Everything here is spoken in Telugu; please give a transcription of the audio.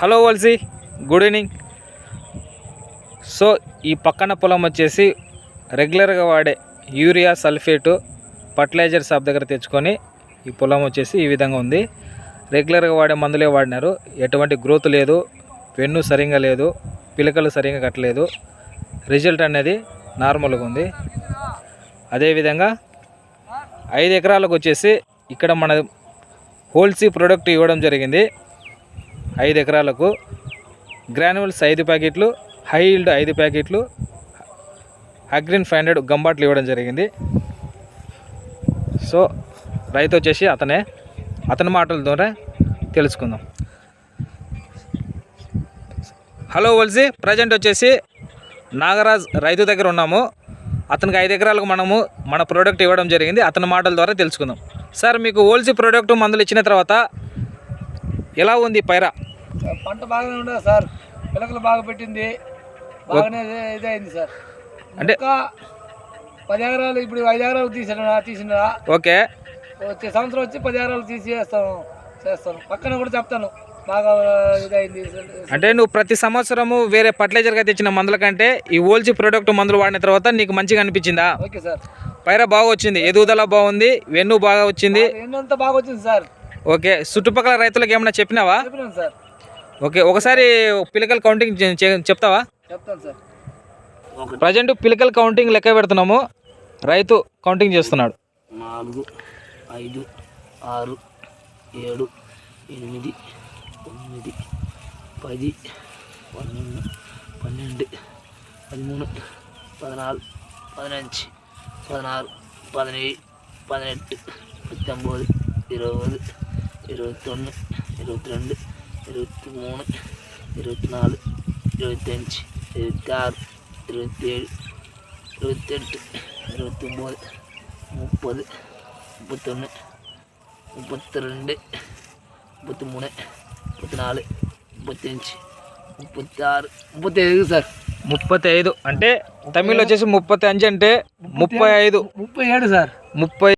Hello Valsi, good evening. So ఈ పక్కన పొలం వచ్చేసి రెగ్యులర్గా వాడే యూరియా సల్ఫేటు ఫర్టిలైజర్ షాప్ దగ్గర తెచ్చుకొని ఈ పొలం వచ్చేసి ఈ విధంగా ఉంది. రెగ్యులర్గా వాడే మందులే వాడినారు. ఎటువంటి గ్రోత్ లేదు, వెన్ను సరిగా లేదు, పిలకలు సరిగా కట్టలేదు. రిజల్ట్ అనేది నార్మల్గా ఉంది. అదేవిధంగా 5 ఎకరాలకు వచ్చేసి ఇక్కడ మన హోల్సీ ప్రోడక్ట్ ఇవ్వడం జరిగింది. 5 ఎకరాలకు గ్రాన్యువల్స్ 5 ప్యాకెట్లు, హై ఈల్డ్ 5 ప్యాకెట్లు, అగ్రిన్ 500 గంబాట్లు ఇవ్వడం జరిగింది. సో రైతు వచ్చేసి అతని మాటల ద్వారా తెలుసుకుందాం. హలో వల్సి, ప్రజెంట్ వచ్చేసి నాగరాజ్ రైతు దగ్గర ఉన్నాము. అతనికి 5 ఎకరాలకు మనము మన ప్రోడక్ట్ ఇవ్వడం జరిగింది. అతని మాటల ద్వారా తెలుసుకుందాం. సార్, మీకు హోల్సీ ప్రోడక్ట్ మందులు ఇచ్చిన తర్వాత ఎలా ఉంది పైరా? పంట బాగానే ఉండదు సార్, పిలకలు బాగా పెట్టింది, బాగానే ఇదైంది సార్. అంటే 10 ఎకరాలు ఇప్పుడు 5 ఎకరాలు తీసినా ఓకే, వచ్చే సంవత్సరం వచ్చి 10 ఎకరాలు చేస్తాను. పక్కన కూడా చెప్తాను బాగా ఇదైంది. అంటే నువ్వు ప్రతి సంవత్సరము వేరే ఫర్టిలైజర్గా తెచ్చిన మందుల కంటే ఈ హోల్సీ ప్రోడక్ట్ మందులు వాడిన తర్వాత నీకు మంచిగా అనిపించిందా? ఓకే సార్, పైరా బాగా వచ్చింది, ఎదుగుదల బాగుంది, వెన్ను బాగా వచ్చింది, ఎన్నంతా బాగా వచ్చింది సార్. ఓకే, చుట్టుపక్కల రైతులకు ఏమైనా చెప్పినావా? చెప్పినాను సార్. ఓకే, ఒకసారి పిలకల కౌంటింగ్ చెప్తావా? చెప్తాను సార్. ప్రజెంట్ పిలకల కౌంటింగ్ లెక్క పెడుతున్నాము. రైతు కౌంటింగ్ చేస్తున్నాడు. 4, 5, 6, 7, 8, 9, 10, 11, 12, 13, 14, 15, 16, 17, 18, 19, 20, 21, 22, 23, 24, 25, 26, 27, 28, 29, 30, 31, 32, 33, 34, 35, 36, 35 సార్. 35 అంటే తమిళ్ వచ్చేసి 35 అంటే 35, 37 సార్. 30